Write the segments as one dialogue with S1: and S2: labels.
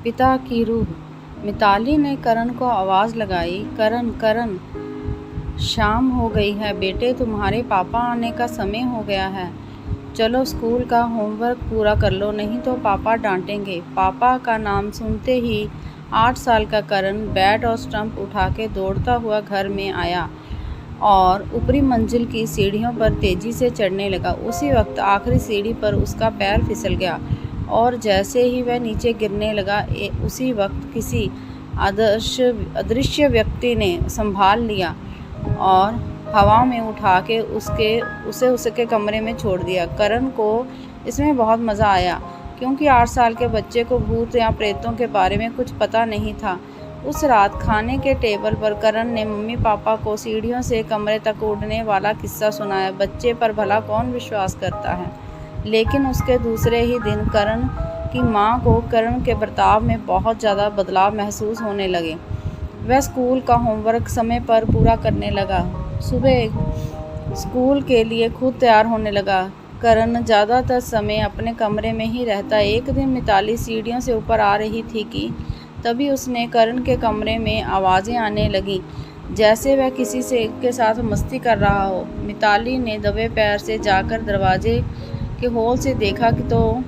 S1: पिता की रूह। मिताली ने करण को आवाज़ लगाई, करण करण, शाम हो गई है बेटे, तुम्हारे पापा आने का समय हो गया है। चलो स्कूल का होमवर्क पूरा कर लो, नहीं तो पापा डांटेंगे। पापा का नाम सुनते ही 8 साल का करण बैट और स्टंप उठा के दौड़ता हुआ घर में आया और ऊपरी मंजिल की सीढ़ियों पर तेजी से चढ़ने लगा। उसी वक्त आखिरी सीढ़ी पर उसका पैर फिसल गया और जैसे ही वह नीचे गिरने लगा, उसी वक्त किसी अदृश्य व्यक्ति ने संभाल लिया और हवा में उठा के उसे उसके कमरे में छोड़ दिया। करण को इसमें बहुत मज़ा आया क्योंकि 8 साल के बच्चे को भूत या प्रेतों के बारे में कुछ पता नहीं था। उस रात खाने के टेबल पर करण ने मम्मी पापा को सीढ़ियों से कमरे तक उड़ने वाला किस्सा सुनाया। बच्चे पर भला कौन विश्वास करता है। लेकिन उसके दूसरे ही दिन करण की माँ को करण के बर्ताव में बहुत ज़्यादा बदलाव महसूस होने लगे। वह स्कूल का होमवर्क समय पर पूरा करने लगा, सुबह स्कूल के लिए खुद तैयार होने लगा। करण ज़्यादातर समय अपने कमरे में ही रहता। एक दिन मिताली सीढ़ियों से ऊपर आ रही थी कि तभी उसने करण के कमरे में आवाज़ें आने लगीं, जैसे वह किसी के साथ मस्ती कर रहा हो। मिताली ने दबे पैर से जाकर दरवाजे के होल से देखा कि तो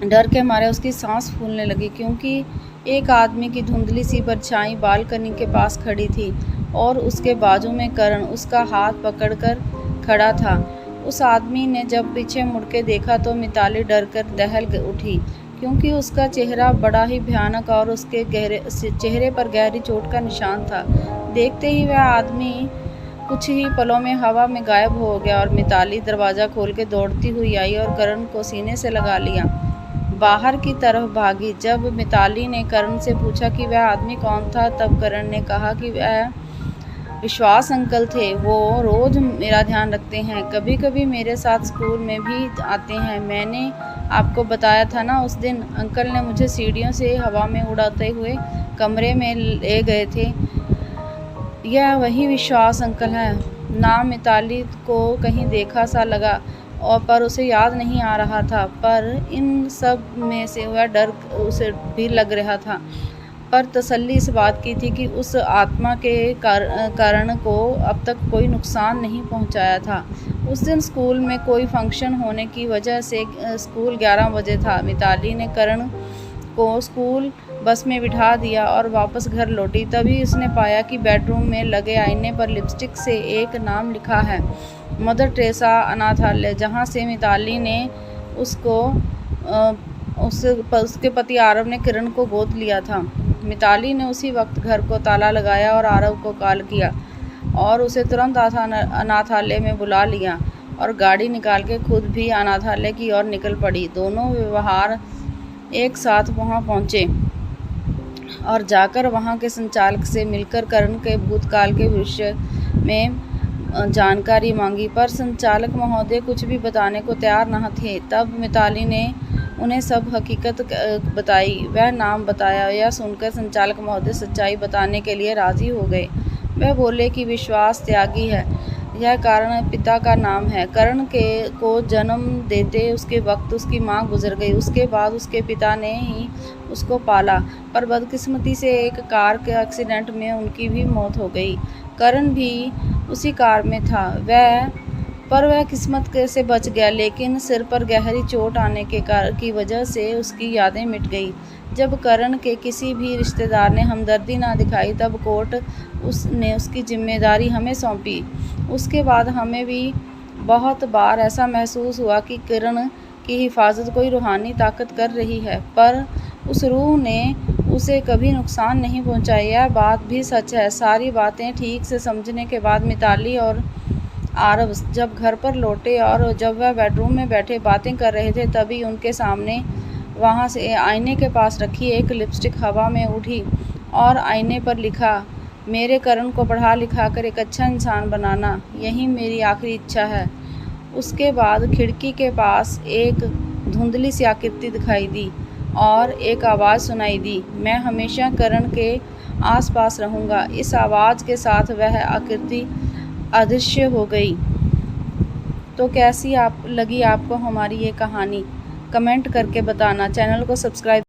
S1: डर के मारे उसकी सांस फूलने लगी क्योंकि एक आदमी की धुंधली सी परछाई बालकनी के पास खड़ी थी और उसके बाजू में करण उसका हाथ पकड़कर खड़ा था। उस आदमी ने जब पीछे मुड़ के देखा तो मिताली डरकर दहल उठी क्योंकि उसका चेहरा बड़ा ही भयानक और उसके चेहरे पर गहरी चोट का निशान था। देखते ही वह आदमी कुछ ही पलों में हवा में गायब हो गया और मिताली दरवाज़ा खोल के दौड़ती हुई आई और करण को सीने से लगा लिया, बाहर की तरफ भागी। जब मिताली ने करण से पूछा कि वह आदमी कौन था, तब करण ने कहा कि वह विश्वास अंकल थे। वो रोज़ मेरा ध्यान रखते हैं, कभी कभी मेरे साथ स्कूल में भी आते हैं। मैंने आपको बताया था ना, उस दिन अंकल ने मुझे सीढ़ियों से हवा में उड़ाते हुए कमरे में ले गए थे। यह वही विश्वास अंकल है। नाम मिताली को कहीं देखा सा लगा और पर उसे याद नहीं आ रहा था, पर इन सब में से वह डर उसे भी लग रहा था। पर तसल्ली इस बात की थी कि उस आत्मा के कारण को अब तक कोई नुकसान नहीं पहुंचाया था। उस दिन स्कूल में कोई फंक्शन होने की वजह से स्कूल 11 बजे था। मिताली ने करण को स्कूल बस में बिठा दिया और वापस घर लौटी। तभी उसने पाया कि बेडरूम में लगे आईने पर लिपस्टिक से एक नाम लिखा है, मदर टेरेसा अनाथालय, जहाँ से मिताली ने उसके पति आरव ने किरण को गोद लिया था। मिताली ने उसी वक्त घर को ताला लगाया और आरव को कॉल किया और उसे तुरंत अनाथालय में बुला लिया और गाड़ी निकाल के खुद भी अनाथालय की ओर निकल पड़ी। दोनों व्यवहार एक साथ वहां पहुंचे और जाकर वहां के संचालक से मिलकर करण के भूतकाल के विषय में जानकारी मांगी, पर संचालक महोदय कुछ भी बताने को तैयार न थे। तब मिताली ने उन्हें सब हकीकत बताई। वह नाम बताया। यह सुनकर संचालक महोदय सच्चाई बताने के लिए राजी हो गए। वह बोले कि विश्वास त्यागी है, यह कारण पिता का नाम है। करण को जन्म देते उसके वक्त उसकी माँ गुजर गई। उसके बाद उसके पिता ने ही उसको पाला, पर बदकिस्मती से एक कार के एक्सीडेंट में उनकी भी मौत हो गई। करण भी उसी कार में था। वह किस्मत से बच गया, लेकिन सिर पर गहरी चोट आने की वजह से उसकी यादें मिट गई। जब करण के किसी भी रिश्तेदार ने हमदर्दी ना दिखाई, तब कोर्ट उसने उसकी जिम्मेदारी हमें सौंपी। उसके बाद हमें भी बहुत बार ऐसा महसूस हुआ कि किरण की हिफाजत कोई रूहानी ताकत कर रही है, पर उस रूह ने उसे कभी नुकसान नहीं पहुंचाया। यह बात भी सच है। सारी बातें ठीक से समझने के बाद मिताली और आरव जब घर पर लौटे और जब वह बेडरूम में बैठे बातें कर रहे थे, तभी उनके सामने वहां से आईने के पास रखी एक लिपस्टिक हवा में उठी और आईने पर लिखा, मेरे करण को पढ़ा लिखा कर एक अच्छा इंसान बनाना, यही मेरी आखिरी इच्छा है। उसके बाद खिड़की के पास एक धुंधली सी आकृति दिखाई दी और एक आवाज़ सुनाई दी, मैं हमेशा करण के आसपास रहूँगा। इस आवाज़ के साथ वह आकृति अदृश्य हो गई। तो कैसी लगी आपको हमारी ये कहानी, कमेंट करके बताना। चैनल को सब्सक्राइब